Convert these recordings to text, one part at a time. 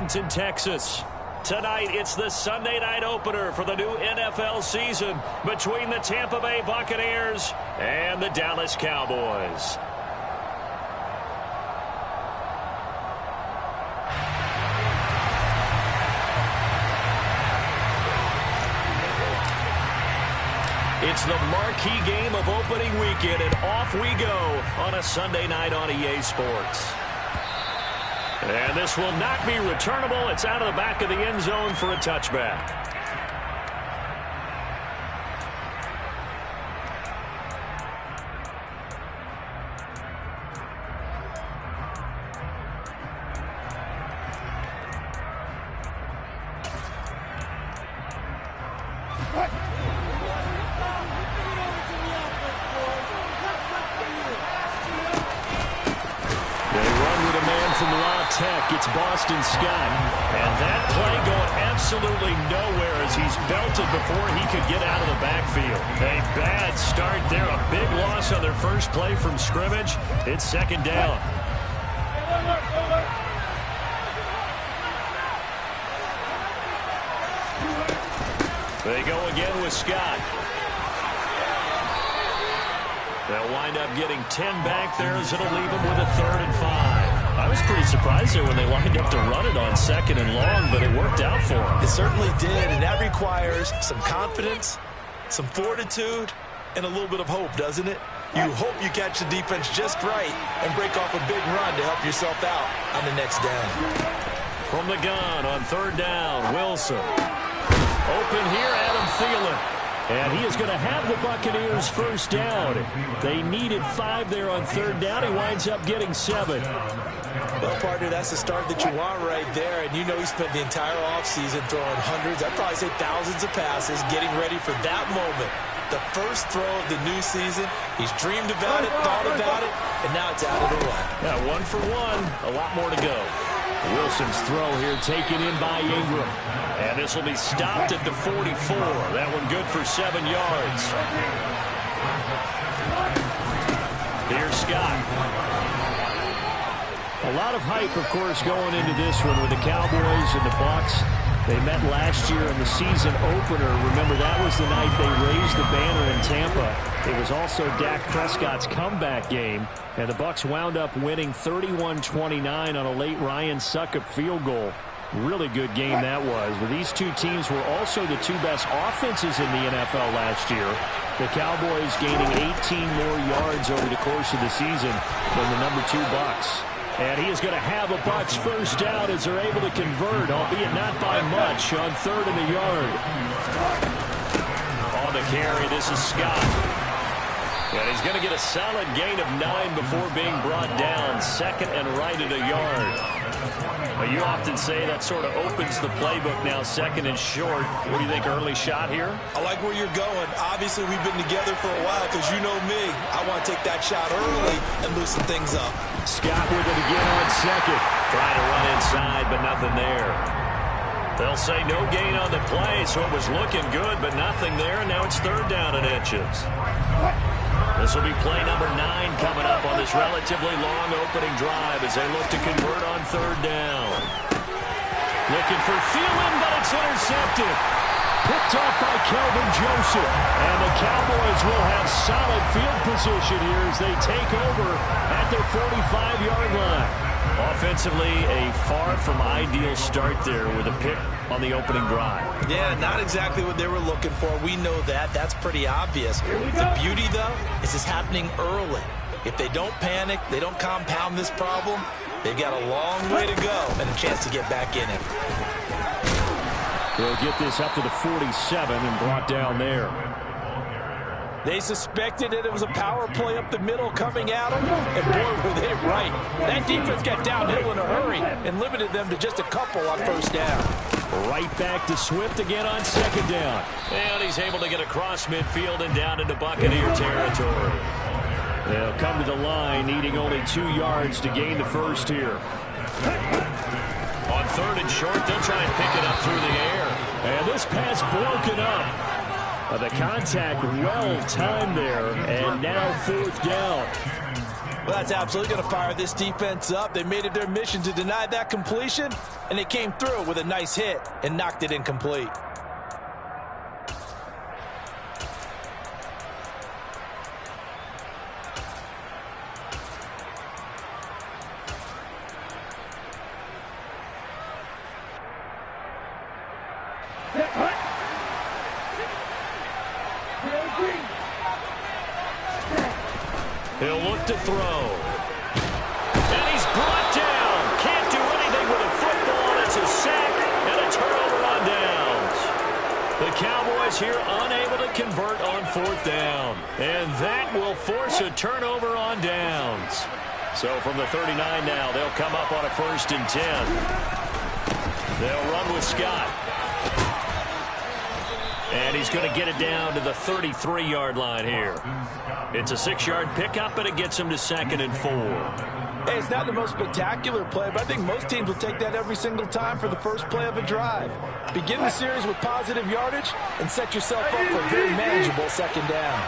Arlington, Texas. Tonight, it's the Sunday night opener for the new NFL season between the Tampa Bay Buccaneers and the Dallas Cowboys. It's the marquee game of opening weekend, and off we go on a Sunday night on EA Sports. And this will not be returnable. It's out of the back of the end zone for a touchback. It's Boston Scott, and that play going absolutely nowhere as he's belted before he could get out of the backfield. A bad start there, a big loss on their first play from scrimmage. It's second down. They go again with Scott. They'll wind up getting 10 back there as it'll leave them with a 3rd and 5. I was pretty surprised there when they lined up to run it on 2nd and long, but it worked out for them. It certainly did, and that requires some confidence, some fortitude, and a little bit of hope, doesn't it? You hope you catch the defense just right and break off a big run to help yourself out on the next down. From the gun on 3rd down, Wilson. Open here, Adam Thielen. And he is going to have the Buccaneers first down. They needed 5 there on 3rd down. He winds up getting 7. Well, partner, that's the start that you want right there. And you know he spent the entire offseason throwing hundreds, I'd probably say thousands of passes, getting ready for that moment. The first throw of the new season. He's dreamed about it, thought about it, and now it's out of the way. Yeah, 1 for 1. A lot more to go. Wilson's throw here taken in by Ingram. And this will be stopped at the 44. That one good for 7 yards. Here's Scott. A lot of hype, of course, going into this one with the Cowboys and the Bucs. They met last year in the season opener. Remember, that was the night they raised the banner in Tampa. It was also Dak Prescott's comeback game, and the Bucs wound up winning 31-29 on a late Ryan Succop field goal. Really good game that was. But these two teams were also the 2 best offenses in the NFL last year. The Cowboys gaining 18 more yards over the course of the season than the number 2 Bucs. And he is going to have a Bucs first down as they're able to convert, albeit not by much, on 3rd and a yard. On the carry, this is Scott. And he's going to get a solid gain of 9 before being brought down. 2nd and right at a yard. Well, you often say that sort of opens the playbook now, 2nd and short. What do you think, early shot here? I like where you're going. Obviously, we've been together for a while because you know me. I want to take that shot early and loosen things up. Scott with it again on 2nd. Trying to run inside, but nothing there. They'll say no gain on the play, so it was looking good, but nothing there, and now it's 3rd down and inches. This will be play number 9 coming up on this relatively long opening drive as they look to convert on 3rd down. Looking for Thielen, but it's intercepted. Picked off by Kelvin Joseph. And the Cowboys will have solid field position here as they take over at their 45-yard line. Offensively, a far from ideal start there with a pick on the opening drive. Yeah, not exactly what they were looking for. We know that. That's pretty obvious. The beauty, though, is it's happening early. If they don't panic, they don't compound this problem, they've got a long way to go and a chance to get back in it. They'll get this up to the 47 and brought down there. They suspected that it was a power play up the middle coming at them, and boy, were they right. That defense got downhill in a hurry and limited them to just a couple on 1st down. Right back to Swift again on 2nd down. And he's able to get across midfield and down into Buccaneer territory. They'll come to the line, needing only 2 yards to gain the first here. On 3rd and short, they'll try and pick it up through the air. And this pass broken up. The contact well timed there, and now 4th down. Well, that's absolutely going to fire this defense up. They made it their mission to deny that completion, and they came through with a nice hit and knocked it incomplete. He'll look to throw. And he's brought down. Can't do anything with a football. It's a sack and a turnover on downs. The Cowboys here unable to convert on fourth down. And that will force a turnover on downs. So from the 39 now, they'll come up on a 1st and 10. They'll run with Scott. And he's going to get it down to the 33-yard line here. It's a 6-yard pickup, and it gets him to 2nd and 4. Hey, it's not the most spectacular play, but I think most teams will take that every single time for the first play of a drive. Begin the series with positive yardage and set yourself up for a very manageable 2nd down.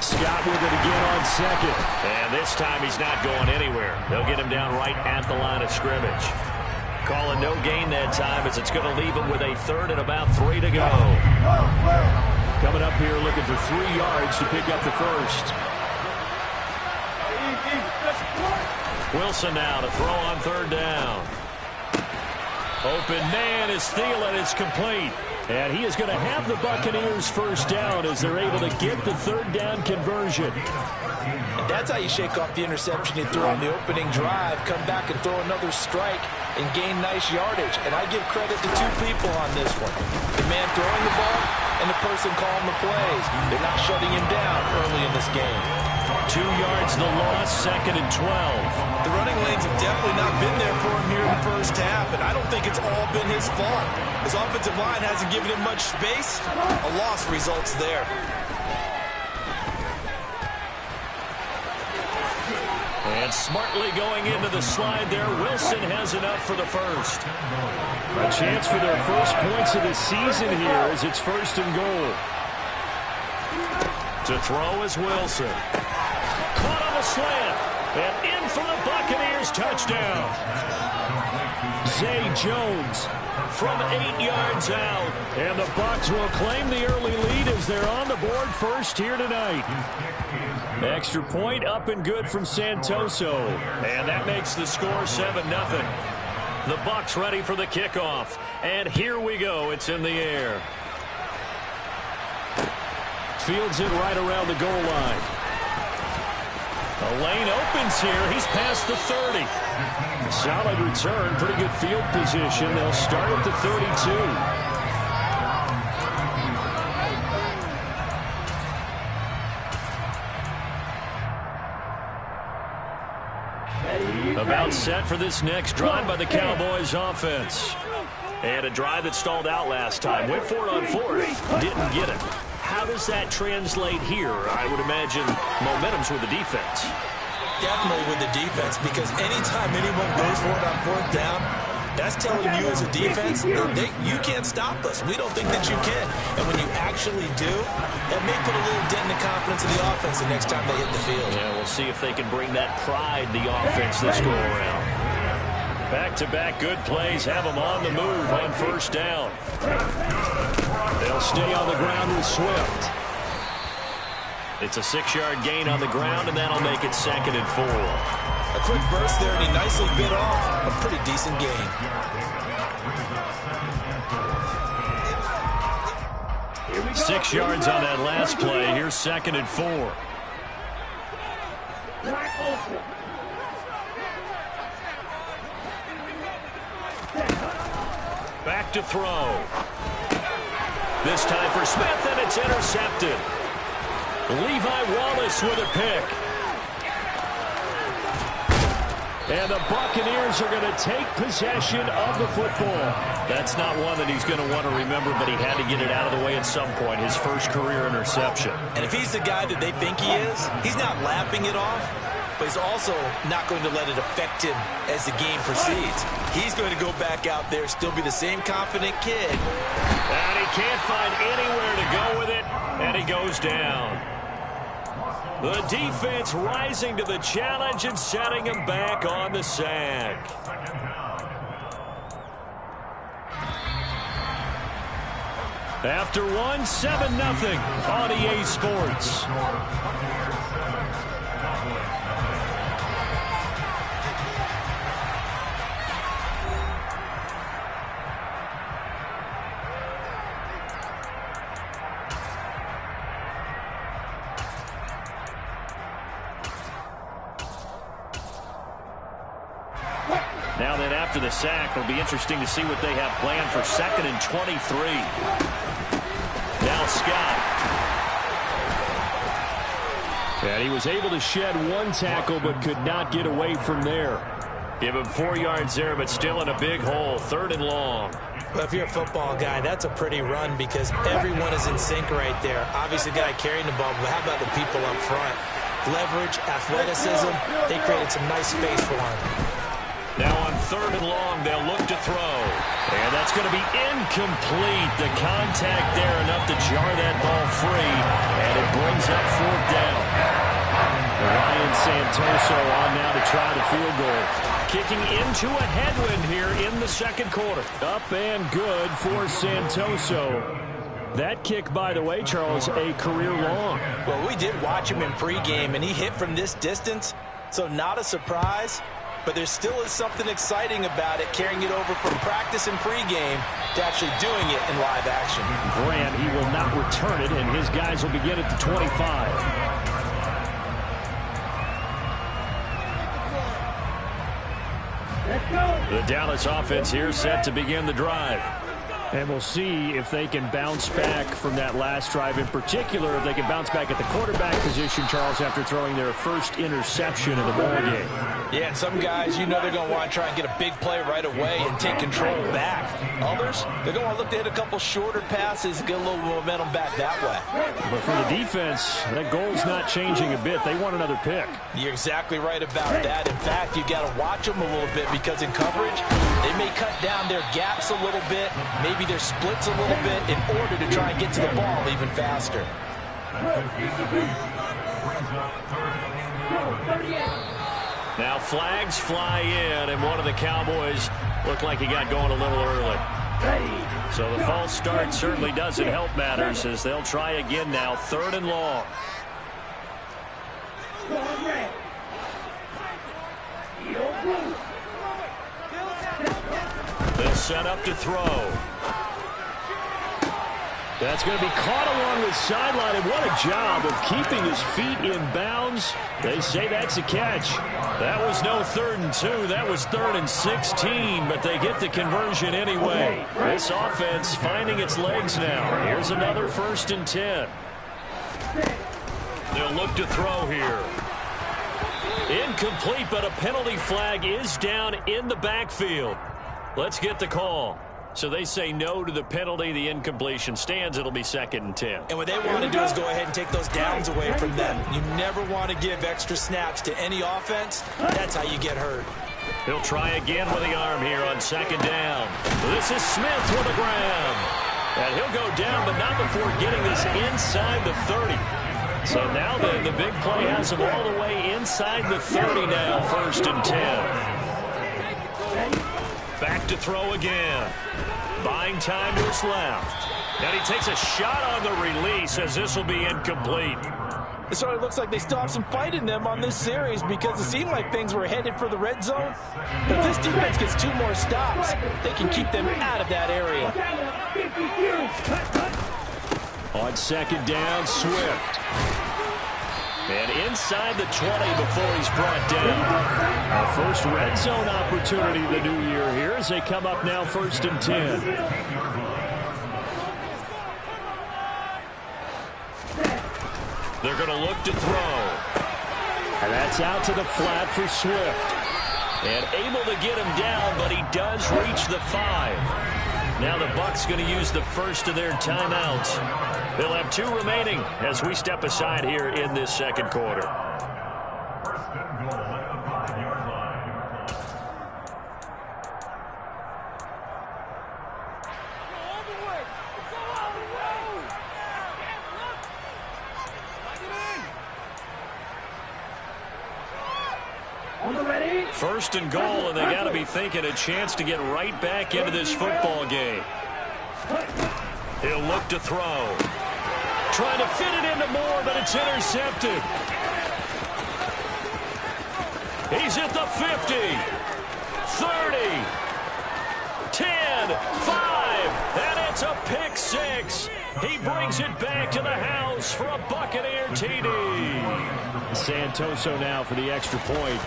Scott with it again on 2nd. And this time he's not going anywhere. They'll get him down right at the line of scrimmage. Calling no gain that time as it's going to leave him with a 3rd and about 3 to go. Coming up here looking for 3 yards to pick up the 1st. Wilson now to throw on 3rd down. Open man is Thielen. It's complete. And he is going to have the Buccaneers 1st down as they're able to get the 3rd down conversion. And that's how you shake off the interception you threw on the opening drive, come back and throw another strike and gain nice yardage. And I give credit to 2 people on this one. The man throwing the ball and the person calling the plays. They're not shutting him down early in this game. 2 yards the loss, 2nd and 12. The running lanes have definitely not been there for him here in the first half, and I don't think it's all been his fault. His offensive line hasn't given him much space. A loss results there. And smartly going into the slide there, Wilson has enough for the 1st. A chance for their first points of the season here as it's 1st and goal. To throw is Wilson. Caught on the slant. And in for the Buccaneers touchdown. Zay Jones from 8 yards out. And the Bucs will claim the early lead as they're on the board first here tonight. Extra point up and good from Santoso. And that makes the score 7-0. The Bucs ready for the kickoff. And here we go. It's in the air. Fields it right around the goal line. The lane opens here. He's past the 30. Solid return. Pretty good field position. They'll start at the 32. About set for this next drive by the Cowboys offense. And a drive that stalled out last time. Went for it on 4th. Didn't get it. How does that translate here? I would imagine momentum's with the defense. Definitely with the defense, because anytime anyone goes for it on 4th down, that's telling you as a defense, you can't stop us. We don't think that you can. And when you actually do, that may put a little dent in the confidence of the offense the next time they hit the field. Yeah, we'll see if they can bring that pride the offense this go around. Back-to-back good plays have them on the move on 1st down. They'll stay on the ground with Swift. It's a 6-yard gain on the ground, and that'll make it 2nd and 4. A quick burst there, and he nicely bit off a pretty decent gain. Here we go. 6 yards on that last play. Here's 2nd and 4. Back to throw. This time for Smith, and it's intercepted. Levi Wallace with a pick. And the Buccaneers are going to take possession of the football. That's not one that he's going to want to remember, but he had to get it out of the way at some point, his first career interception. And if he's the guy that they think he is, he's not laughing it off, but he's also not going to let it affect him as the game proceeds. He's going to go back out there, still be the same confident kid. And he can't find anywhere to go with it, and he goes down. The defense rising to the challenge and setting him back on the sack. After one, 7-0 on EA Sports. Now then, after the sack, it'll be interesting to see what they have planned for 2nd and 23. Now Scott. And he was able to shed one tackle but could not get away from there. Give him 4 yards there, but still in a big hole. 3rd and long. Well, if you're a football guy, that's a pretty run because everyone is in sync right there. Obviously, the guy carrying the ball, but how about the people up front? Leverage, athleticism, they created some nice space for him. Now on 3rd and long, they'll look to throw. And that's going to be incomplete. The contact there enough to jar that ball free. And it brings up 4th down. Ryan Santoso on now to try the field goal. Kicking into a headwind here in the 2nd quarter. Up and good for Santoso. That kick, by the way, Charles, a career long. Well, we did watch him in pregame, and he hit from this distance, so not a surprise. But there still is something exciting about it, carrying it over from practice and pregame to actually doing it in live action. Grant, he will not return it, and his guys will begin at the 25. The Dallas offense here set to begin the drive. And we'll see if they can bounce back from that last drive, in particular if they can bounce back at the quarterback position, Charles, after throwing their first interception of the ball game. Yeah, and some guys, you know they're going to want to try and get a big play right away and take control back. Others, they're going to look to hit a couple shorter passes and get a little momentum back that way. But for the defense, that goal's not changing a bit. They want another pick. You're exactly right about that. In fact, you got to watch them a little bit because in coverage, they may cut down their gaps a little bit, maybe their splits a little bit in order to try and get to the ball even faster. Now flags fly in, and one of the Cowboys looked like he got going a little early. So the false start certainly doesn't help matters as they'll try again now, 3rd and long. They'll set up to throw. That's going to be caught along the sideline, and what a job of keeping his feet in bounds. They say that's a catch. That was no 3rd and 2. That was 3rd and 16, but they get the conversion anyway. This offense finding its legs now. Here's another 1st and 10. They'll look to throw here. Incomplete, but a penalty flag is down in the backfield. Let's get the call. So they say no to the penalty. The incompletion stands. It'll be 2nd and 10. And what they want to do is go ahead and take those downs away from them. You never want to give extra snaps to any offense. That's how you get hurt. He'll try again with the arm here on 2nd down. This is Smith with a grab. And he'll go down, but not before getting this inside the 30. So now then, the big play has him all the way inside the 30 now, 1st and 10. Back to throw again. Buying time to his left. And he takes a shot on the release as this will be incomplete. It sort of looks like they still have some fight in them on this series because it seemed like things were headed for the red zone. But if this defense gets 2 more stops, they can keep them out of that area. On 2nd down, Swift. And inside the 20 before he's brought down. Our first red zone opportunity of the new year here as they come up now 1st and 10. They're going to look to throw. And that's out to the flat for Swift. And able to get him down, but he does reach the 5. Now the Bucs going to use the first of their timeouts. They'll have 2 remaining as we step aside here in this 2nd quarter. First and goal, and they got to be thinking a chance to get right back into this football game. He'll look to throw. Trying to fit it into Moore, but it's intercepted. He's at the 50, 30, 10, 5, and it's a pick six. He brings it back to the house for a Buccaneer TD. Santoso now for the extra point.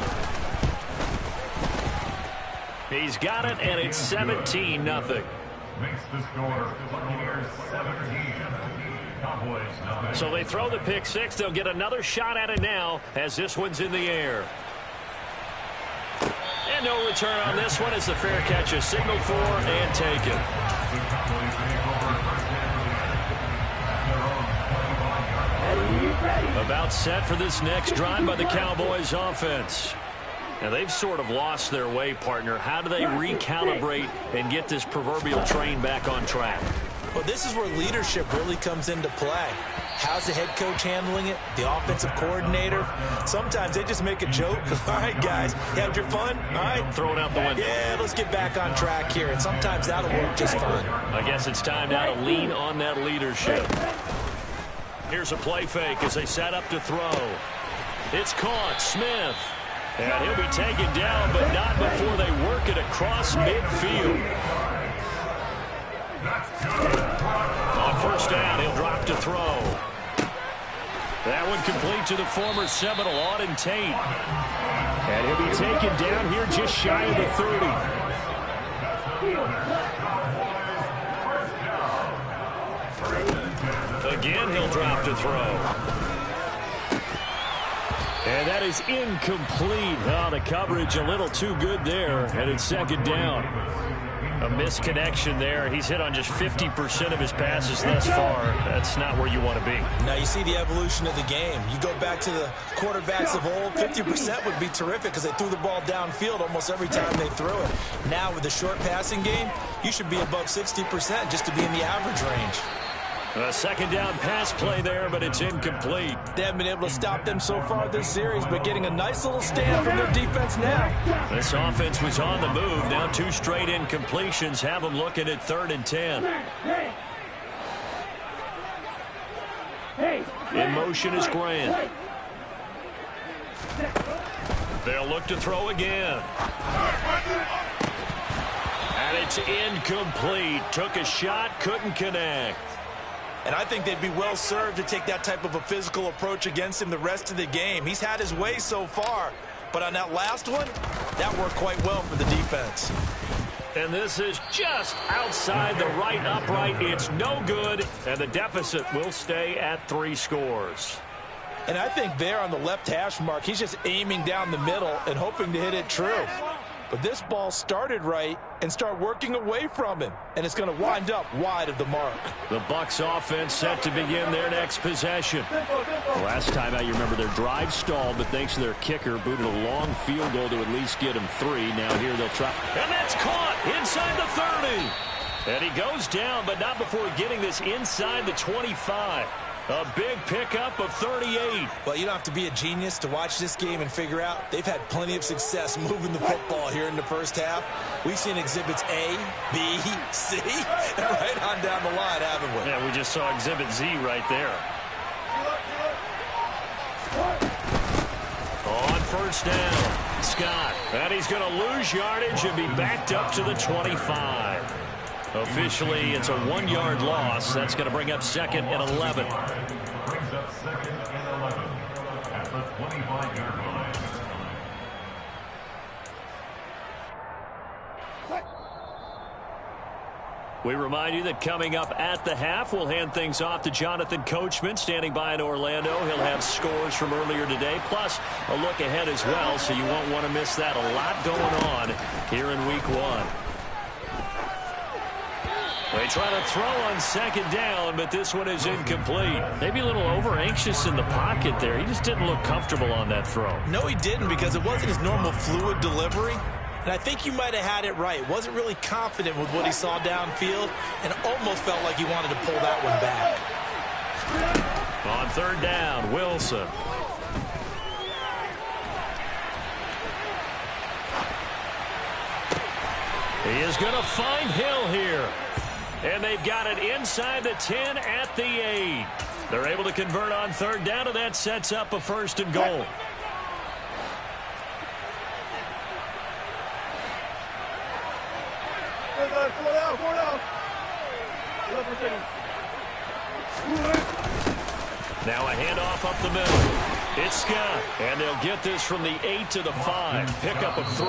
He's got it, and it's 17-0. Makes the score Buccaneers 17. Cowboys 9. So they throw the pick six. They'll get another shot at it now as this one's in the air. And no return on this one as the fair catch is signaled for and taken. About set for this next drive by the Cowboys offense. Now, they've sort of lost their way, partner. How do they recalibrate and get this proverbial train back on track? Well, this is where leadership really comes into play. How's the head coach handling it? The offensive coordinator? Sometimes they just make a joke. All right, guys, you had your fun? All right. Throw it out the window. Yeah, let's get back on track here. And sometimes that'll work just fine. I guess it's time now to lean on that leadership. Here's a play fake as they set up to throw. It's caught. Smith. And he'll be taken down, but not before they work it across midfield. On first down, he'll drop to throw. That one complete to the former Seminole, Auden Tate. And he'll be taken down here just shy of the 30. Again, he'll drop to throw. And that is incomplete. Oh, the coverage a little too good there. And it's second down. A misconnection there. He's hit on just 50% of his passes thus far. That's not where you want to be. Now you see the evolution of the game. You go back to the quarterbacks of old, 50% would be terrific because they threw the ball downfield almost every time they threw it. Now with the short passing game, you should be above 60% just to be in the average range. A second down pass play there, but it's incomplete. They haven't been able to stop them so far this series, but getting a nice little stand from their defense now. This offense was on the move. Now 2 straight incompletions have them looking at 3rd and 10. In motion is Grant. They'll look to throw again. And it's incomplete. Took a shot, couldn't connect. And I think they'd be well served to take that type of a physical approach against him the rest of the game. He's had his way so far, but on that last one, that worked quite well for the defense. And this is just outside the right upright. It's no good, and the deficit will stay at 3 scores. And I think there on the left hash mark, he's just aiming down the middle and hoping to hit it true. But this ball started right and start working away from him, and it's going to wind up wide of the mark. The Bucs offense set to begin their next possession. Last time out, you remember their drive stalled, but thanks to their kicker, booted a long field goal to at least get him 3. Now here they'll try. And that's caught inside the 30. And he goes down, but not before getting this inside the 25. A big pickup of 38. Well, you don't have to be a genius to watch this game and figure out they've had plenty of success moving the football here in the first half. We've seen exhibits A, B, C, and right on down the line, haven't we? Yeah, we just saw exhibit Z right there. On first down, Scott. And he's going to lose yardage and be backed up to the 25. Officially, it's a 1-yard loss. That's going to bring up 2nd and 11. Brings up 2nd and 11 at the 25-yard line. We remind you that coming up at the half, we'll hand things off to Jonathan Coachman, standing by in Orlando. He'll have scores from earlier today, plus a look ahead as well, so you won't want to miss that. A lot going on here in Week 1. They try to throw on 2nd down, but this one is incomplete. Maybe a little over-anxious in the pocket there. He just didn't look comfortable on that throw. No, he didn't, because it wasn't his normal fluid delivery. And I think you might have had it right. Wasn't really confident with what he saw downfield and almost felt like he wanted to pull that one back. On 3rd down, Wilson. He is going to find Hill here. And they've got it inside the 10 at the 8. They're able to convert on third down, and that sets up a 1st and goal. Now a handoff up the middle. It's Scott, and they'll get this from the 8 to the 5. Pickup of 3.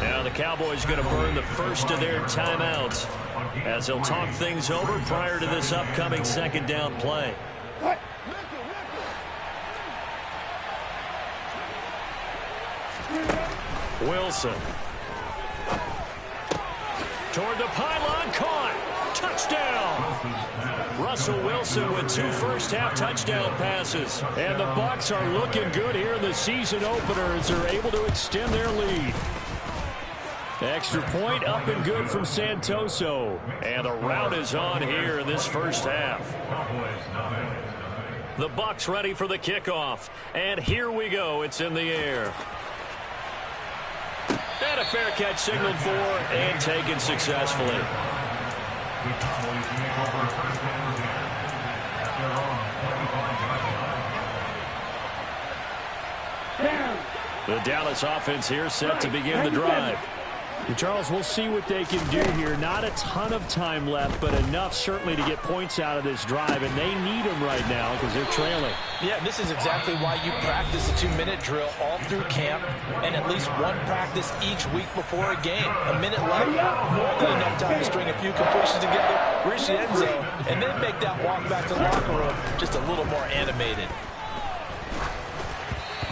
Now the Cowboys going to burn the first of their timeouts as they'll talk things over prior to this upcoming 2nd down play. Wilson. Toward the pylon, caught. Touchdown. Russell Wilson with 2 first-half touchdown passes. And the Bucs are looking good here in the season opener as they're able to extend their lead. Extra point up and good from Santoso. And the route is on here in this first half. The Bucs ready for the kickoff. And here we go. It's in the air. And a fair catch signaled for and taken successfully. The Dallas offense here set to begin the drive. Charles, we'll see what they can do here. Not a ton of time left, but enough certainly to get points out of this drive, and they need them right now because they're trailing. Yeah, this is exactly why you practice a 2-minute drill all through camp and at least one practice each week before a game. A minute left, more than enough time to string a few completions together, reach the end zone, and then make that walk back to the locker room just a little more animated.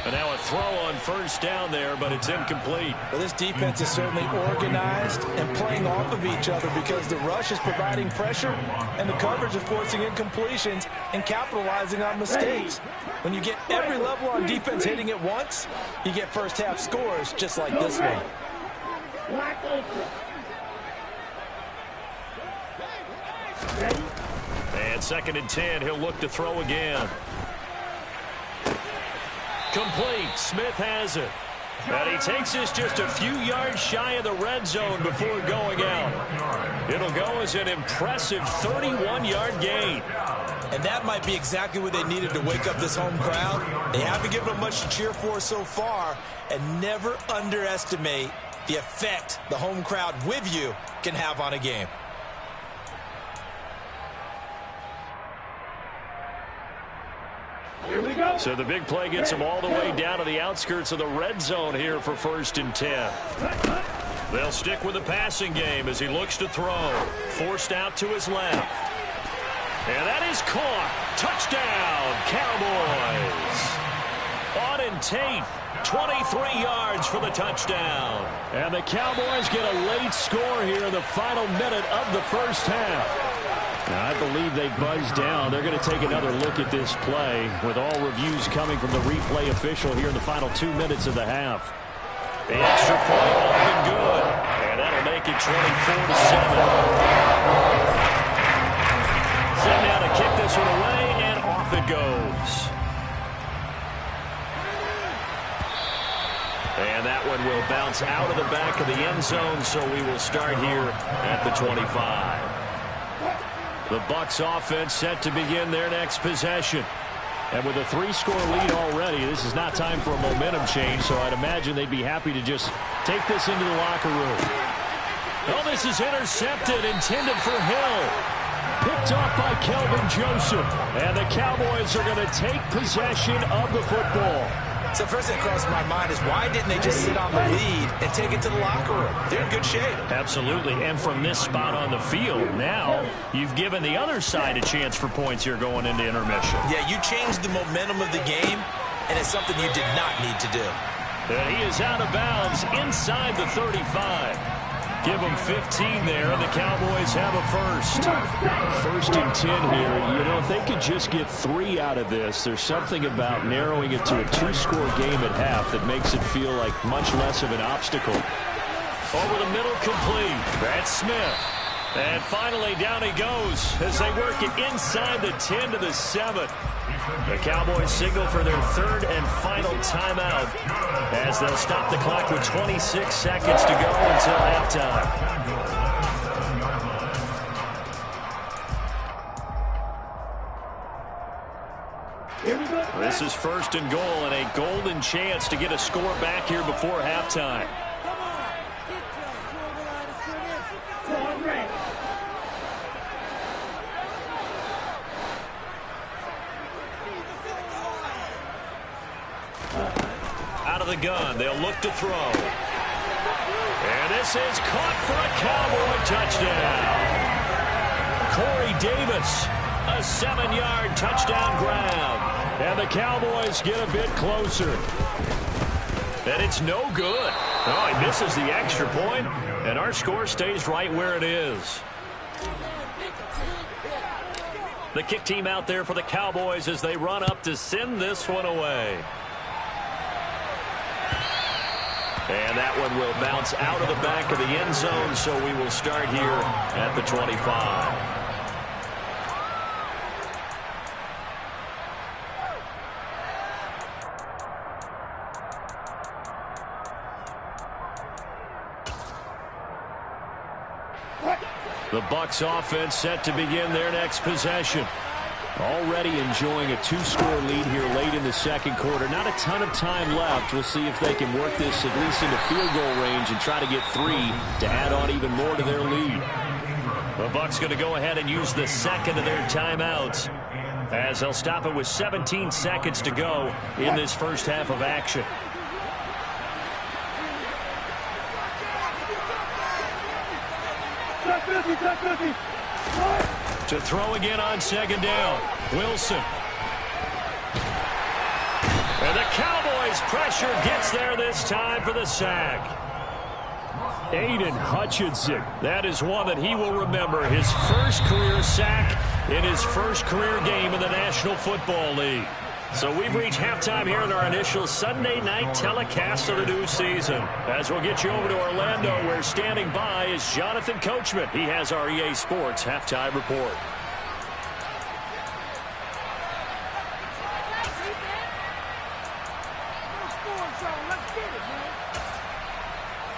And now a throw on first down there, but it's incomplete. Well, this defense is certainly organized and playing off of each other because the rush is providing pressure and the coverage is forcing incompletions and capitalizing on mistakes. When you get every level on defense hitting at once, you get first-half scores just like this one. And 2nd and 10, he'll look to throw again. Complete. Smith has it. And he takes this just a few yards shy of the red zone before going out. It'll go as an impressive 31-yard gain. And that might be exactly what they needed to wake up this home crowd. They haven't given them much to cheer for so far, and never underestimate the effect the home crowd with you can have on a game. So the big play gets them all the way down to the outskirts of the red zone here for 1st and 10. They'll stick with the passing game as he looks to throw. Forced out to his left. And that is caught. Touchdown, Cowboys. Auden Tate, 23 yards for the touchdown. And the Cowboys get a late score here in the final minute of the first half. Now, I believe they buzzed down. They're going to take another look at this play with all reviews coming from the replay official here in the final 2 minutes of the half. The extra point up and good. And that'll make it 24-7. Sent down to kick this one away, and off it goes. And that one will bounce out of the back of the end zone, so we will start here at the 25. The Bucs offense set to begin their next possession. And with a 3-score lead already, this is not time for a momentum change, so I'd imagine they'd be happy to just take this into the locker room. Oh, this is intercepted, intended for Hill. Picked off by Kelvin Joseph. And the Cowboys are going to take possession of the football. So first thing that crossed my mind is why didn't they just sit on the lead and take it to the locker room? They're in good shape. Absolutely, and from this spot on the field, now you've given the other side a chance for points here going into intermission. Yeah, you changed the momentum of the game, and it's something you did not need to do. And he is out of bounds inside the 35. Give them 15 there, and the Cowboys have a first. 1st and 10 here. You know, if they could just get 3 out of this, there's something about narrowing it to a 2-score game at half that makes it feel like much less of an obstacle. Over the middle, complete. That's Smith. And finally, down he goes as they work it inside the 10 to the 7. The Cowboys signal for their third and final timeout as they'll stop the clock with 26 seconds to go until halftime. This is first and goal and a golden chance to get a score back here before halftime. Out of the gun, they'll look to throw. And this is caught for a Cowboy touchdown. Corey Davis, a 7-yard touchdown grab. And the Cowboys get a bit closer. And it's no good. Oh, he misses the extra point, and our score stays right where it is. The kick team out there for the Cowboys as they run up to send this one away. And that one will bounce out of the back of the end zone, so we will start here at the 25. The Bucs offense set to begin their next possession. Already enjoying a 2-score lead here late in the second quarter. Not a ton of time left. We'll see if they can work this at least into field goal range and try to get 3 to add on even more to their lead. The Bucs going to go ahead and use the second of their timeouts as they'll stop it with 17 seconds to go in this first half of action. To throw again on second down. Wilson. And the Cowboys pressure gets there this time for the sack. Aiden Hutchinson. That is one that he will remember. His first career sack in his first career game in the National Football League. So we've reached halftime here in our initial Sunday night telecast of the new season. As we'll get you over to Orlando, where standing by is Jonathan Coachman. He has our EA Sports halftime report.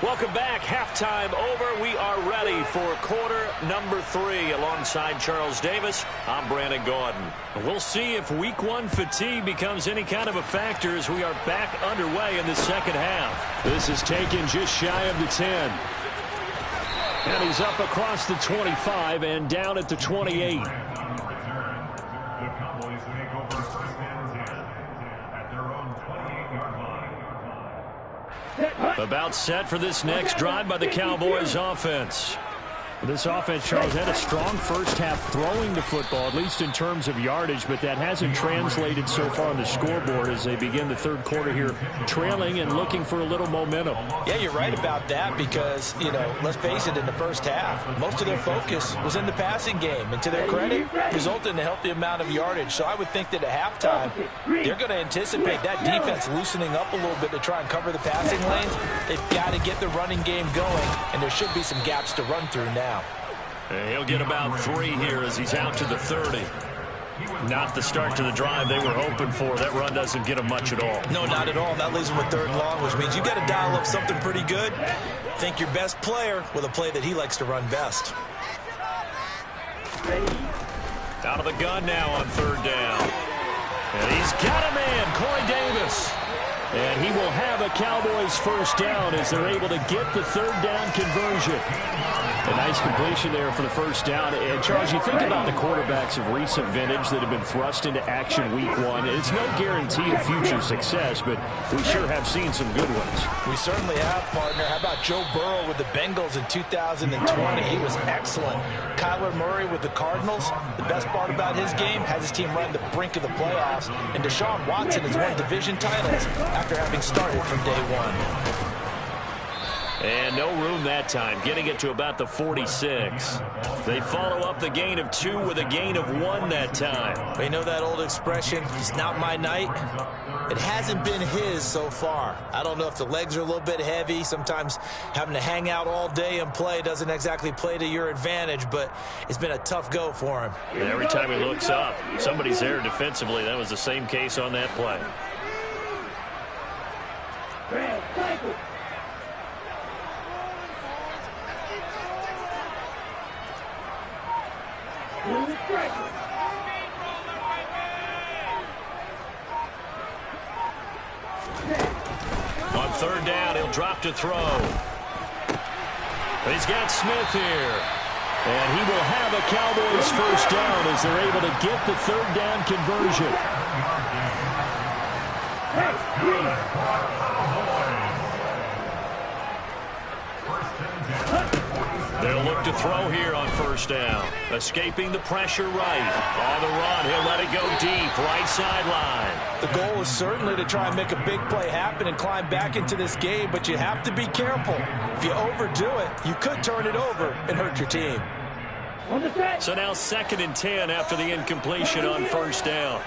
Welcome back. Halftime over. We are ready for quarter number 3. Alongside Charles Davis, I'm Brandon Gaudin. We'll see if week 1 fatigue becomes any kind of a factor as we are back underway in the second half. This is taken just shy of the 10. And he's up across the 25 and down at the 28. About set for this next drive by the Cowboys offense. This offense, Charles, had a strong first half throwing the football, at least in terms of yardage, but that hasn't translated so far on the scoreboard as they begin the third quarter here, trailing and looking for a little momentum. Yeah, you're right about that because, you know, let's face it, in the first half, most of their focus was in the passing game, and to their credit, resulted in a healthy amount of yardage. So I would think that at halftime, they're going to anticipate that defense loosening up a little bit to try and cover the passing lanes. They've got to get the running game going, and there should be some gaps to run through now. And he'll get about 3 here as he's out to the 30. Not the start to the drive they were hoping for. That run doesn't get him much at all. No, not at all. That leaves him with 3rd and long, which means you got to dial up something pretty good. Think your best player with a play that he likes to run best. Out of the gun now on 3rd down. And he's got a man, Corey Davis. And he will have a Cowboys first down as they're able to get the 3rd down conversion. A nice completion there for the first down. And, Charles, you think about the quarterbacks of recent vintage that have been thrust into action week 1. It's no guarantee of future success, but we sure have seen some good ones. We certainly have, partner. How about Joe Burrow with the Bengals in 2020? He was excellent. Kyler Murray with the Cardinals. The best part about his game has his team run the brink of the playoffs. And Deshaun Watson has won division titles after having started from day 1. And no room that time, getting it to about the 46. They follow up the gain of 2 with a gain of 1 that time. You know that old expression, it's not my night? It hasn't been his so far. I don't know if the legs are a little bit heavy. Sometimes having to hang out all day and play doesn't exactly play to your advantage, but it's been a tough go for him. And every time he looks up, somebody's there defensively. That was the same case on that play. On third down, he'll drop to throw. He's got Smith here. And he will have a Cowboys first down as they're able to get the third down conversion. They'll look to throw here on first down. Escaping the pressure right. On the run, he'll let it go deep, right sideline. The goal is certainly to try and make a big play happen and climb back into this game, but you have to be careful. If you overdo it, you could turn it over and hurt your team. So now 2nd and 10 after the incompletion on first down.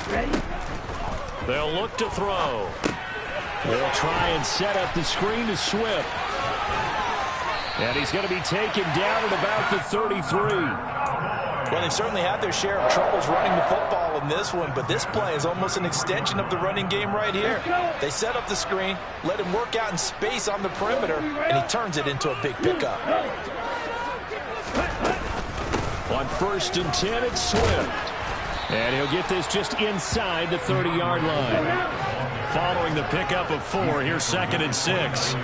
Ready? They'll look to throw. They'll try and set up the screen to Swift. And he's going to be taken down at about the 33. Well, they certainly had their share of troubles running the football in this one, but this play is almost an extension of the running game right here. They set up the screen, let him work out in space on the perimeter, and he turns it into a big pickup. On 1st and 10, it's Swift. And he'll get this just inside the 30-yard line. Following the pickup of 4, here's 2nd and 6.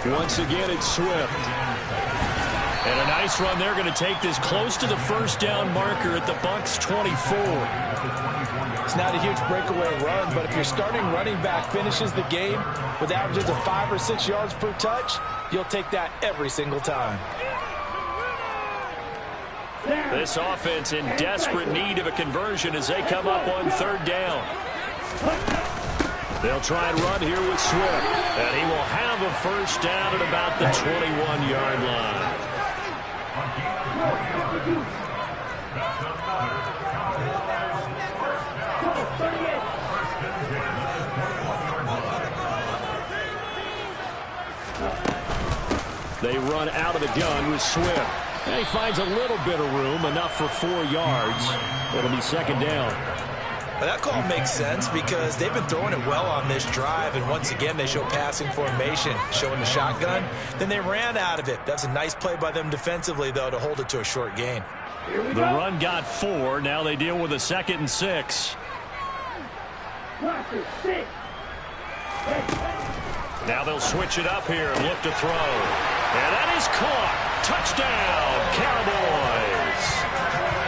Once again, it's Swift. And a nice run. They're going to take this close to the first down marker at the Bucs 24. It's not a huge breakaway run, but if your starting running back finishes the game with averages of 5 or 6 yards per touch, you'll take that every single time. This offense in desperate need of a conversion as they come up on 3rd down. They'll try and run here with Swift. And he will have a first down at about the 21-yard line. They run out of the gun with Swift. And he finds a little bit of room, enough for 4 yards. It'll be 2nd down. Well, that call makes sense because they've been throwing it well on this drive, and once again they show passing formation, showing the shotgun. Then they ran out of it. That's a nice play by them defensively, though, to hold it to a short gain. The run got 4. Now they deal with a 2nd and 6. Now they'll switch it up here and look to throw. And that is caught. Touchdown, Cowboys.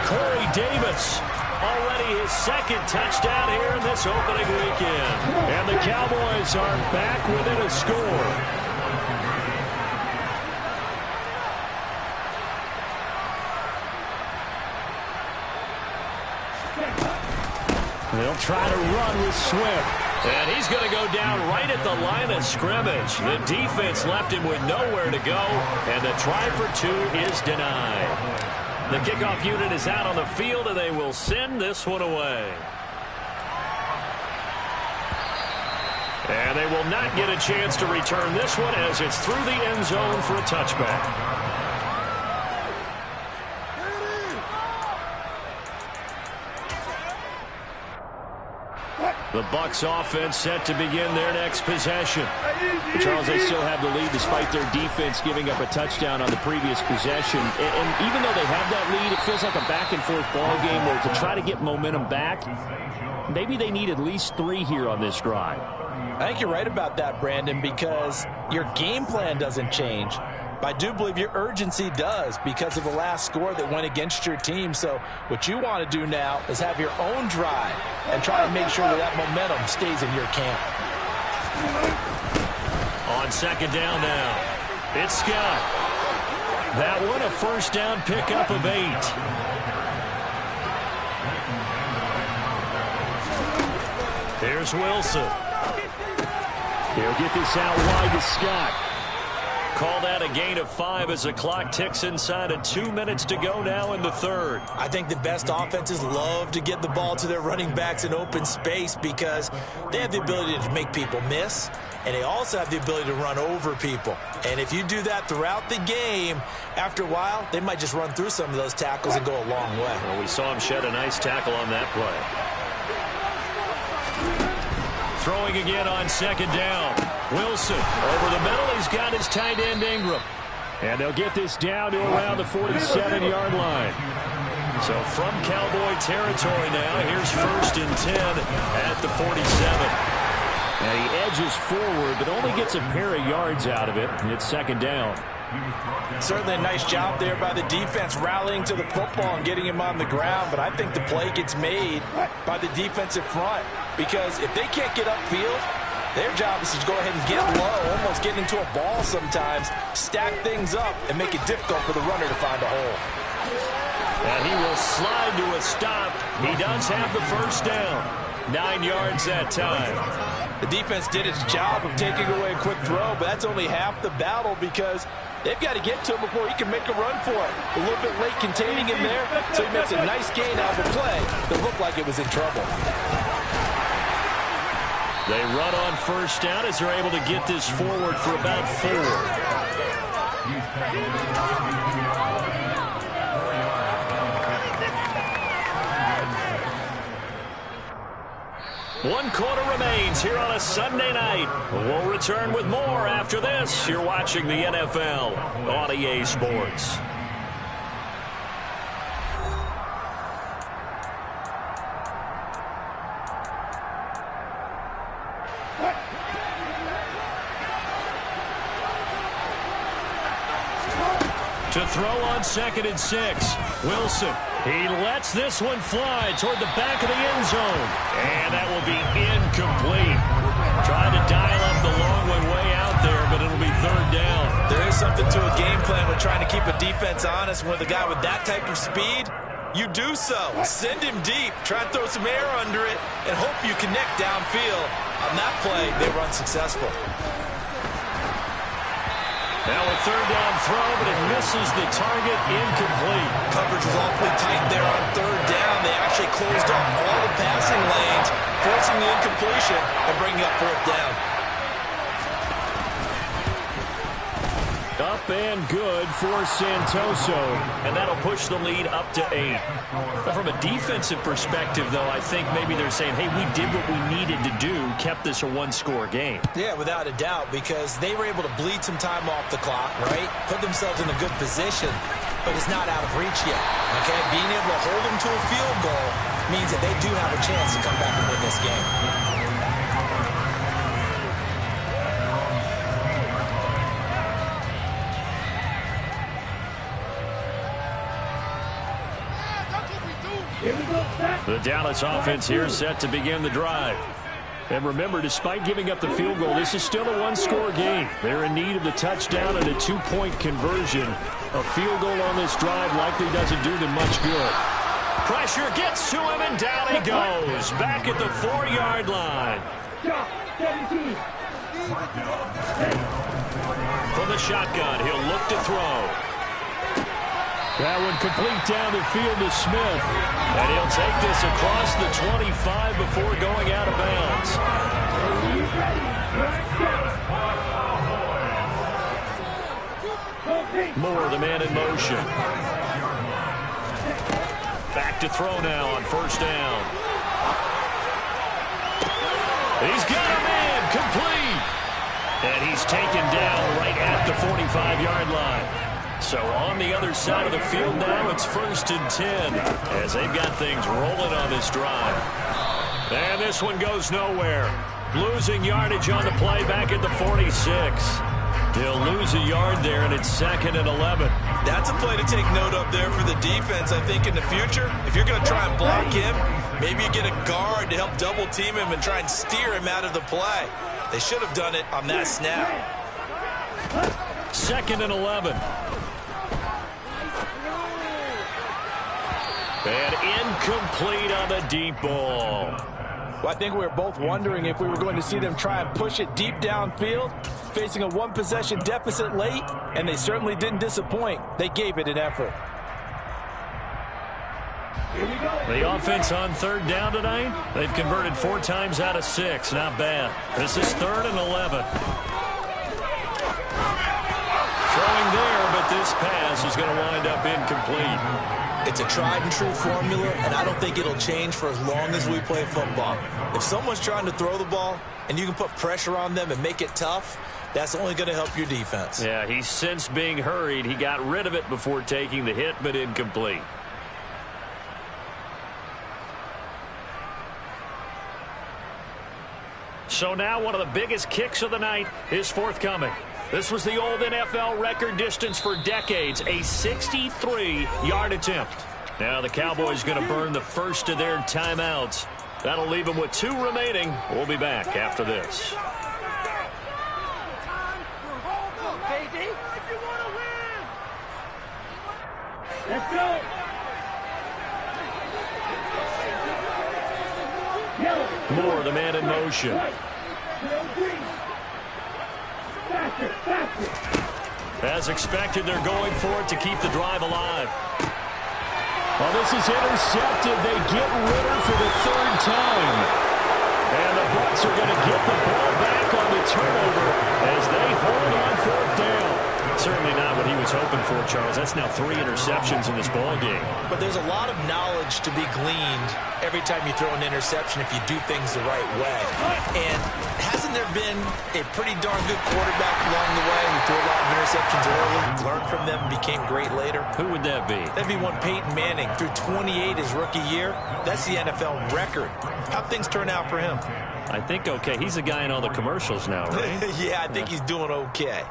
Corey Davis, already his 2nd touchdown here in this opening weekend. And the Cowboys are back within a score. They'll try to run with Swift. And he's going to go down right at the line of scrimmage. The defense left him with nowhere to go, and the try for 2 is denied. The kickoff unit is out on the field, and they will send this one away. And they will not get a chance to return this one as it's through the end zone for a touchback. The Bucs offense set to begin their next possession. Charles, they still have the lead despite their defense giving up a touchdown on the previous possession. And even though they have that lead, it feels like a back-and-forth ball game where to try to get momentum back, maybe they need at least 3 here on this drive. I think you're right about that, Brandon, because your game plan doesn't change. But I do believe your urgency does because of the last score that went against your team. So what you want to do now is have your own drive and try to make sure that that momentum stays in your camp. On 2nd down now, it's Scott. That one a first down pickup of 8. Here's Wilson. He'll get this out wide to Scott. Call that a gain of 5 as the clock ticks inside of 2 minutes to go now in the third. I think the best offenses love to get the ball to their running backs in open space because they have the ability to make people miss, and they also have the ability to run over people. And if you do that throughout the game, after a while, they might just run through some of those tackles and go a long way. Well, we saw him shed a nice tackle on that play. Throwing again on second down. Wilson over the middle. He's got his tight end Ingram. And they'll get this down to around the 47-yard line. So from Cowboy territory now, here's 1st and 10 at the 47. And he edges forward, but only gets a pair of yards out of it. And it's 2nd down. Certainly a nice job there by the defense rallying to the football and getting him on the ground. But I think the play gets made by the defensive front. Because if they can't get upfield, their job is to go ahead and get low, almost get into a ball sometimes, stack things up, and make it difficult for the runner to find a hole. And he will slide to a stop. He does have the 1st down. 9 yards that time. The defense did its job of taking away a quick throw, but that's only half the battle because they've got to get to him before he can make a run for it. A little bit late containing him there, so he makes a nice gain out of the play that looked like it was in trouble. They run on 1st down as they're able to get this forward for about 4. One quarter remains here on a Sunday night. We'll return with more after this. You're watching the NFL on EA Sports. To throw on 2nd and 6. Wilson. He lets this one fly toward the back of the end zone. And that will be incomplete. Trying to dial up the long way out there, but it'll be 3rd down. There is something to a game plan when trying to keep a defense honest. With a guy with that type of speed, you do so. Send him deep. Try and throw some air under it and hope you connect downfield. On that play, they were unsuccessful. Now a 3rd down throw, but it misses the target, incomplete. Coverage was awfully tight there on 3rd down. They actually closed off all the passing lanes, forcing the incompletion and bringing up 4th down. Up and good for Santoso. And that'll push the lead up to 8. But from a defensive perspective, though, I think maybe they're saying, hey, we did what we needed to do, kept this a 1-score game. Yeah, without a doubt, because they were able to bleed some time off the clock, right? Put themselves in a good position, but it's not out of reach yet, okay? Being able to hold them to a field goal means that they do have a chance to come back and win this game. The Dallas offense here set to begin the drive. And remember, despite giving up the field goal, this is still a 1-score game. They're in need of the touchdown and a 2-point conversion. A field goal on this drive likely doesn't do them much good. Pressure gets to him, and down he goes. Back at the 4-yard line. From the shotgun, he'll look to throw. That one complete down the field to Smith. And he'll take this across the 25 before going out of bounds. Moore, the man in motion. Back to throw now on 1st down. He's got a man complete. And he's taken down right at the 45-yard line. So on the other side of the field now, it's 1st and 10 as they've got things rolling on this drive. And this one goes nowhere. Losing yardage on the play back at the 46. He'll lose a yard there, and it's 2nd and 11. That's a play to take note of there for the defense, I think, in the future. If you're going to try and block him, maybe you get a guard to help double-team him and try and steer him out of the play. They should have done it on that snap. 2nd and 11. And incomplete on the deep ball. Well, I think we were both wondering if we were going to see them try and push it deep downfield, facing a one-possession deficit late, and they certainly didn't disappoint. They gave it an effort. The offense on third down tonight, they've converted 4 times out of 6. Not bad. This is 3rd and 11. Throwing there, but this pass is going to wind up incomplete. It's a tried-and-true formula, and I don't think it'll change for as long as we play football. If someone's trying to throw the ball and you can put pressure on them and make it tough, that's only going to help your defense. Yeah, he's since being hurried. He got rid of it before taking the hit, but incomplete. So now one of the biggest kicks of the night is forthcoming. This was the old NFL record distance for decades, a 63-yard attempt. Now the Cowboys going to burn the first of their timeouts. That'll leave them with 2 remaining. We'll be back after this. Let's go. Moore, the man in motion. As expected, they're going for it to keep the drive alive. Well, this is intercepted. They get Ritter for the 3rd time. And the Bucs are going to get the ball back on the turnover as they hold on 4th down. Certainly not what he was hoping for, Charles. That's now 3 interceptions in this ball game. But there's a lot of knowledge to be gleaned every time you throw an interception if you do things the right way. And hasn't there been a pretty darn good quarterback along the way who threw a lot of interceptions early, learned from them, became great later? Who would that be? That'd be one Peyton Manning. Threw 28 his rookie year. That's the NFL record. How'd things turn out for him? I think okay. He's a guy in all the commercials now, right? Yeah, I think he's doing okay.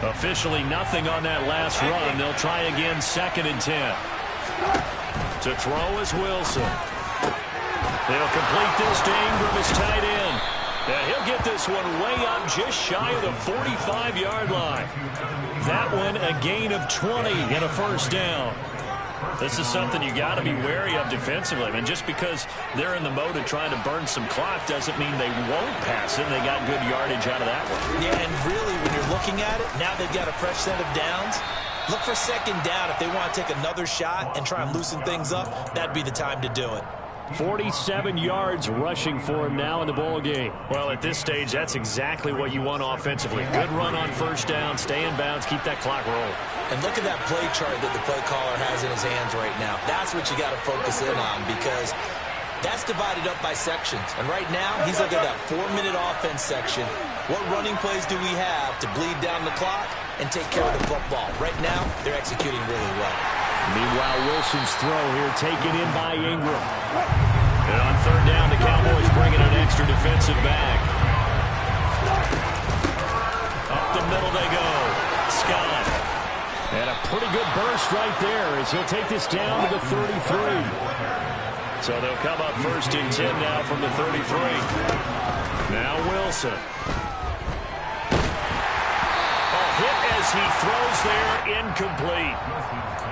Officially nothing on that last run. They'll try again, 2nd and 10. To throw is Wilson. They'll complete this to Ingram as tight end. And he'll get this one way up just shy of the 45-yard line. That one a gain of 20 and a 1st down. This is something you got to be wary of defensively. I mean, just because they're in the mode of trying to burn some clock doesn't mean they won't pass it. They got good yardage out of that one. Yeah, and really, when you're looking at it, now they've got a fresh set of downs. Look for 2nd down. If they want to take another shot and try and loosen things up, that'd be the time to do it. 47 yards rushing for him now in the ball game. Well, at this stage, that's exactly what you want offensively. Good run on 1st down, stay in bounds, keep that clock rolling. And look at that play chart that the play caller has in his hands right now. That's what you got to focus in on because that's divided up by sections. And right now, he's looking at that 4-minute offense section. What running plays do we have to bleed down the clock and take care of the football? Right now, they're executing really well. Meanwhile, Wilson's throw here taken in by Ingram. And on 3rd down, the Cowboys bringing an extra defensive back. Up the middle they go. Scott. And a pretty good burst right there as he'll take this down to the 33. So they'll come up 1st and 10 now from the 33. Now Wilson. A hit as he throws there, incomplete.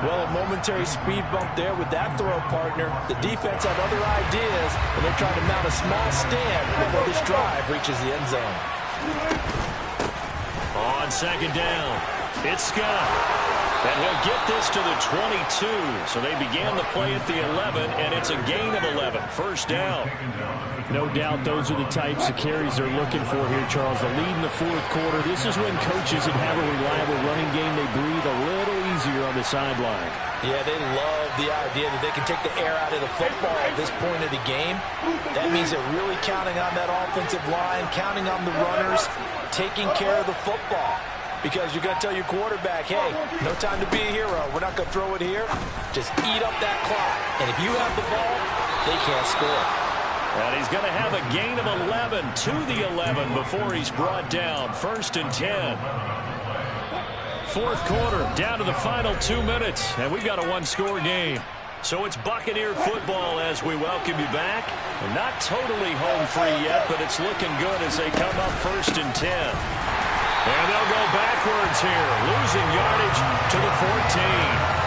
Well, a momentary speed bump there with that throw partner. The defense had other ideas, and they're trying to mount a small stand before this drive reaches the end zone. On 2nd down, it's Scott. And he'll get this to the 22. So they began the play at the 11, and it's a gain of 11. 1st down. No doubt those are the types of carries they're looking for here, Charles. The lead in the 4th quarter. This is when coaches that have a reliable running game, they breathe a little easier on the sideline. Yeah, they love the idea that they can take the air out of the football at this point of the game. That means they're really counting on that offensive line, counting on the runners, taking care of the football. Because you're going to tell your quarterback, hey, no time to be a hero. We're not going to throw it here. Just eat up that clock. And if you have the ball, they can't score. And he's going to have a gain of 11 to the 11 before he's brought down. 1st and 10. 4th quarter, down to the final 2 minutes. And we've got a 1-score game. So it's Buccaneer football as we welcome you back. We're not totally home free yet, but it's looking good as they come up 1st and 10. And they'll go backwards here, losing yardage to the 14.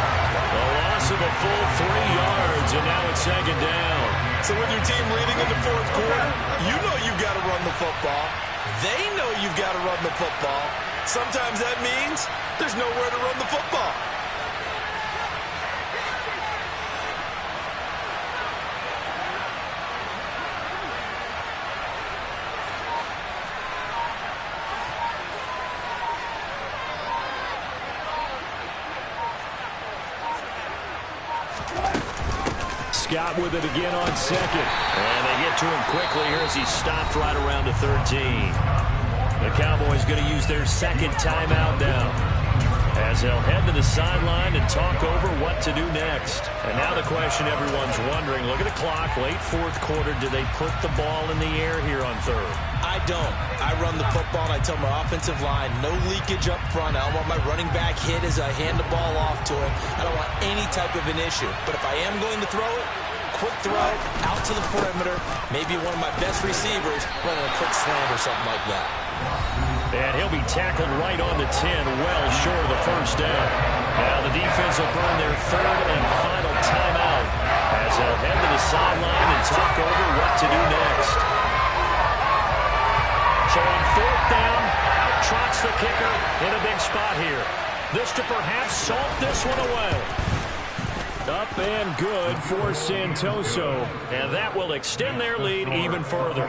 A loss of a full 3 yards, and now it's 2nd down. So with your team leading in the fourth quarter, you know you've got to run the football. They know you've got to run the football. Sometimes that means there's nowhere to run the football. Scott with it again on second. And they get to him quickly here as he stopped right around the 13. The Cowboys going to use their second timeout now, as they'll head to the sideline and talk over what to do next. And now the question everyone's wondering, look at the clock, late fourth quarter, do they put the ball in the air here on third? I don't. I run the football, and I tell my offensive line, no leakage up front. I don't want my running back hit as I hand the ball off to him. I don't want any type of an issue. But if I am going to throw it, quick throw, out to the perimeter, maybe one of my best receivers running a quick slant or something like that. And he'll be tackled right on the 10, well short of the first down. Now the defense will burn their third and final timeout as they'll head to the sideline and talk over what to do next. So on fourth down, out trots the kicker in a big spot here. This to perhaps salt this one away. Up and good for Santoso. And that will extend their lead even further.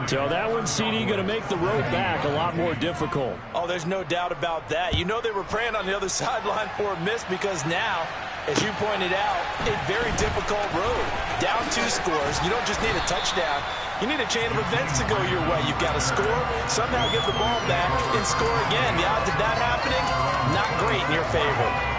So that one, CD, going to make the road back a lot more difficult. Oh, there's no doubt about that. You know they were praying on the other sideline for a miss because now, as you pointed out, a very difficult road. Down 2 scores. You don't just need a touchdown. You need a chain of events to go your way. You've got to score, somehow get the ball back, and score again. The odds of that happening, not great in your favor.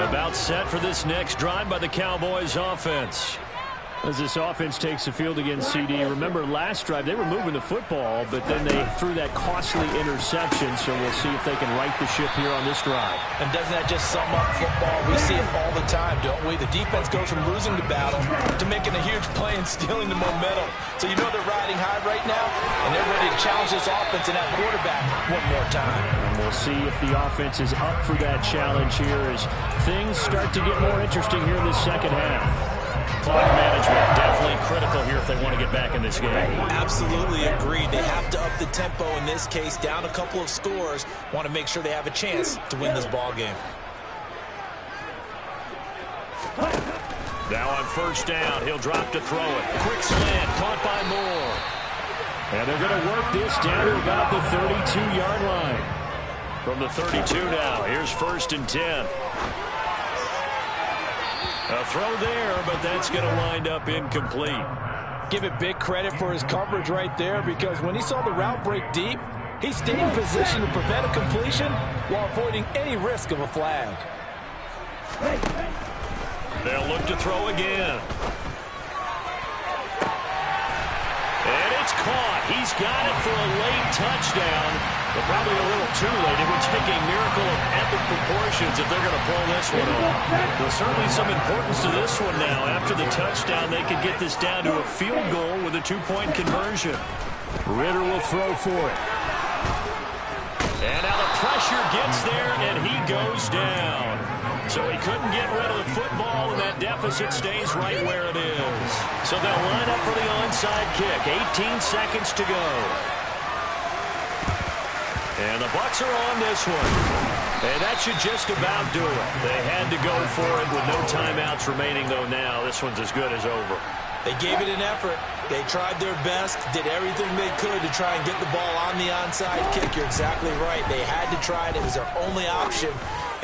About set for this next drive by the Cowboys offense. As this offense takes the field against CD, remember last drive they were moving the football, but then they threw that costly interception, so we'll see if they can right the ship here on this drive. And doesn't that just sum up football? We see it all the time, don't we? The defense goes from losing the battle to making a huge play and stealing the momentum. So you know they're riding high right now, and they're ready to challenge this offense and that quarterback one more time. And we'll see if the offense is up for that challenge here as things start to get more interesting here in the second half. Clock management definitely critical here if they want to get back in this game. Absolutely agreed. They have to up the tempo in this case, down a couple of scores. Want to make sure they have a chance to win this ball game. Now on first down, he'll drop to throw it. Quick slant, caught by Moore. And they're going to work this down to about the 32-yard line. From the 32 now, here's first and 10. A throw there, but that's going to wind up incomplete. Give it big credit for his coverage right there, because when he saw the route break deep, he stayed in position to prevent a completion while avoiding any risk of a flag. They'll look to throw again. And it's caught. He's got it for a late touchdown, but probably a little too late. It would take a miracle of epic proportions if they're going to pull this one off. There's certainly some importance to this one now. After the touchdown, they could get this down to a field goal with a 2-point conversion. Ritter will throw for it. And now the pressure gets there, and he goes down. So he couldn't get rid of the football, and that deficit stays right where it is. So they'll line up for the onside kick. 18 seconds to go. And the Bucs are on this one. And that should just about do it. They had to go for it with no timeouts remaining, though now. This one's as good as over. They gave it an effort. They tried their best, did everything they could to try and get the ball on the onside kick. You're exactly right. They had to try it. It was their only option.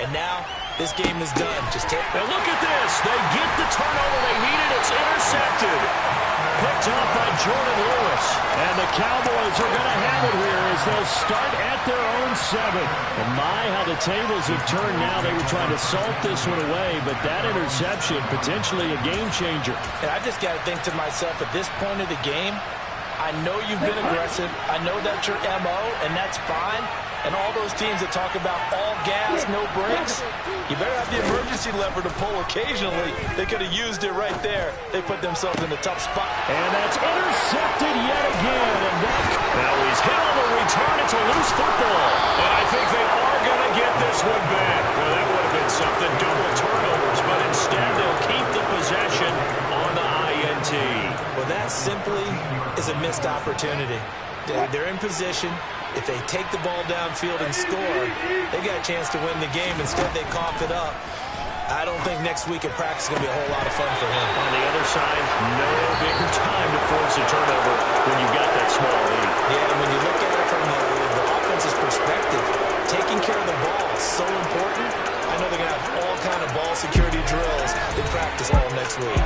And now this game is done. Just take. And look at this. They get the turnover they needed. It's intercepted. Picked up by Jordan Lewis. And the Cowboys are going to have it here as they'll start at their own 7. And my, how the tables have turned now. They were trying to salt this one away, but that interception, potentially a game changer. And I just got to think to myself, at this point of the game, I know you've been aggressive. I know that's your MO, and that's fine. And all those teams that talk about all gas, no brakes, you better have the emergency lever to pull occasionally. They could have used it right there. They put themselves in a tough spot. And that's intercepted yet again. And now he's hit on the return. It's a loose football. And I think they are opportunity. They're in position. If they take the ball downfield and score, they got a chance to win the game. Instead, they cough it up. I don't think next week in practice is going to be a whole lot of fun for him. On the other side, no bigger time to force a turnover when you've got that small lead. Yeah, and when you look at it from the offense's perspective, taking care of the ball is so important. I know they're going to have all kind of ball security drills in practice all next week.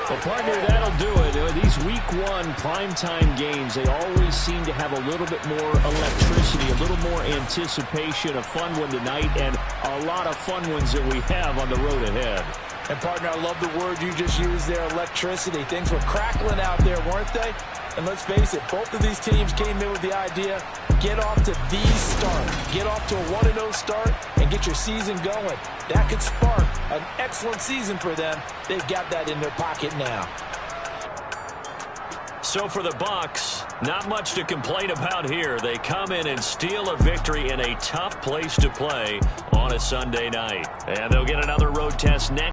Well, partner, that'll do it. These week one primetime games, they always seem to have a little bit more electricity, a little more anticipation, a fun one tonight, and a lot of fun ones that we have on the road ahead. And, partner, I love the word you just used there, electricity. Things were crackling out there, weren't they? And let's face it, both of these teams came in with the idea, get off to the start. Get off to a 1-0 start and get your season going. That could spark an excellent season for them. They've got that in their pocket now. So for the Bucs, not much to complain about here. They come in and steal a victory in a tough place to play on a Sunday night. And they'll get another road test next.